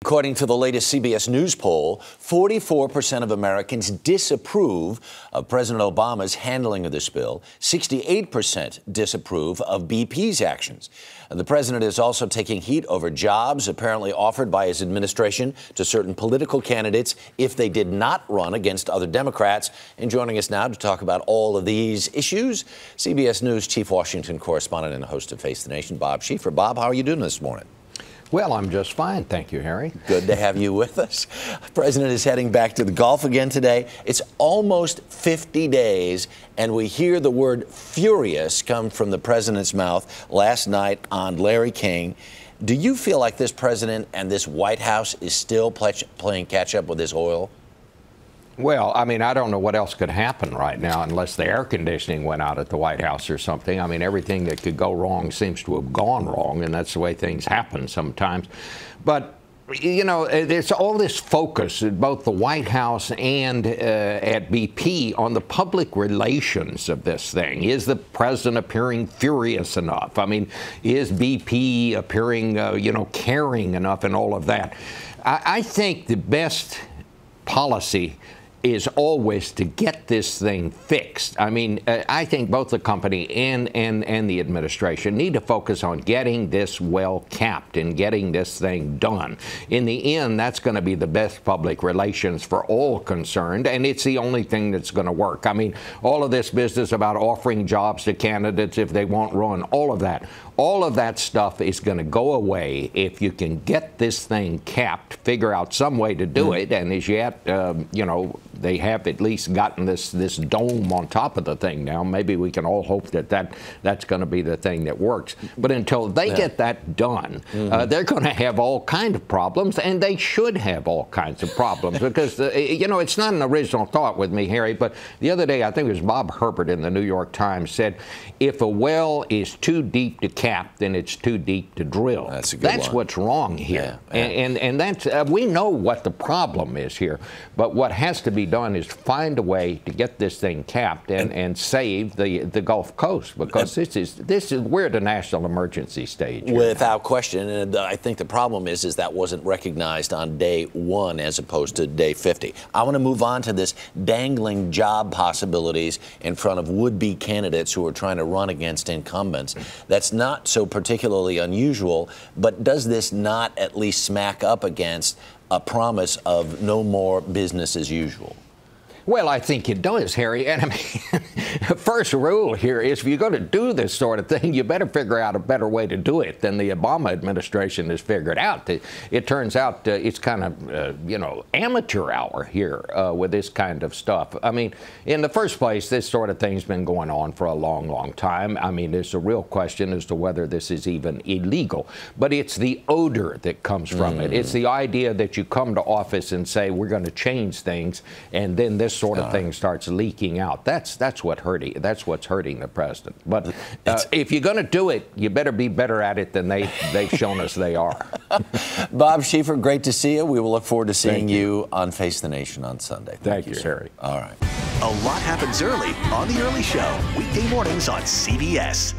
According to the latest CBS News poll, 44% of Americans disapprove of President Obama's handling of this bill. 68% disapprove of BP's actions. The president is also taking heat over jobs apparently offered by his administration to certain political candidates if they did not run against other Democrats. And joining us now to talk about all of these issues, CBS News chief Washington correspondent and host of Face the Nation, Bob Schieffer. Bob, how are you doing this morning? Well, I'm just fine. Thank you, Harry. Good to have you with us. The president is heading back to the Gulf again today. It's almost 50 days, and we hear the word furious come from the president's mouth last night on Larry King. Do you feel like this president and this White House is still playing catch up with this oil? Well, I mean, I don't know what else could happen right now unless the air conditioning went out at the White House or something. I mean, everything that could go wrong seems to have gone wrong, and that's the way things happen sometimes. But, you know, there's all this focus at both the White House and at BP on the public relations of this thing. Is the president appearing furious enough? I mean, is BP appearing, caring enough and all of that? I think the best policy is always to get this thing fixed. I mean, I think both the company and the administration need to focus on getting this well capped and getting this thing done. In the end, that's going to be the best public relations for all concerned, and it's the only thing that's going to work. I mean, all of this business about offering jobs to candidates if they won't run, all of that stuff is going to go away if you can get this thing capped, figure out some way to do it, and as yet, they have at least gotten this dome on top of the thing now. Maybe we can all hope that's going to be the thing that works. But until they get that done, they're going to have all kinds of problems, and they should have all kinds of problems because, it's not an original thought with me, Harry, but the other day, I think it was Bob Herbert in the New York Times said, if a well is too deep to cap, then it's too deep to drill. That's a good That's one. what's wrong here. Yeah. And that's, we know what the problem is here, but what has to be done is find a way to get this thing capped and save the Gulf Coast, because this is we're at a national emergency stage without question. And I think the problem is that wasn't recognized on day 1 as opposed to day 50. I want to move on to this dangling job possibilities in front of would-be candidates who are trying to run against incumbents. That's not so particularly unusual, but does this not at least smack up against a promise of no more business as usual? Well, I think it does, Harry. And I mean, the first rule here is if you're going to do this sort of thing, you better figure out a better way to do it than the Obama administration has figured out. It turns out it's kind of, amateur hour here with this kind of stuff. I mean, in the first place, this sort of thing's been going on for a long, long time. I mean, there's a real question as to whether this is even illegal. But it's the odor that comes from it. It's the idea that you come to office and say, we're going to change things, and then this sort of thing starts leaking out. That's what's hurting the president. But if you're going to do it, you better be better at it than they've shown us they are. Bob Schieffer, great to see you. We will look forward to seeing you on Face the Nation on Sunday. Thank you, Harry. All right. A lot happens early on The Early Show, weekday mornings on CBS.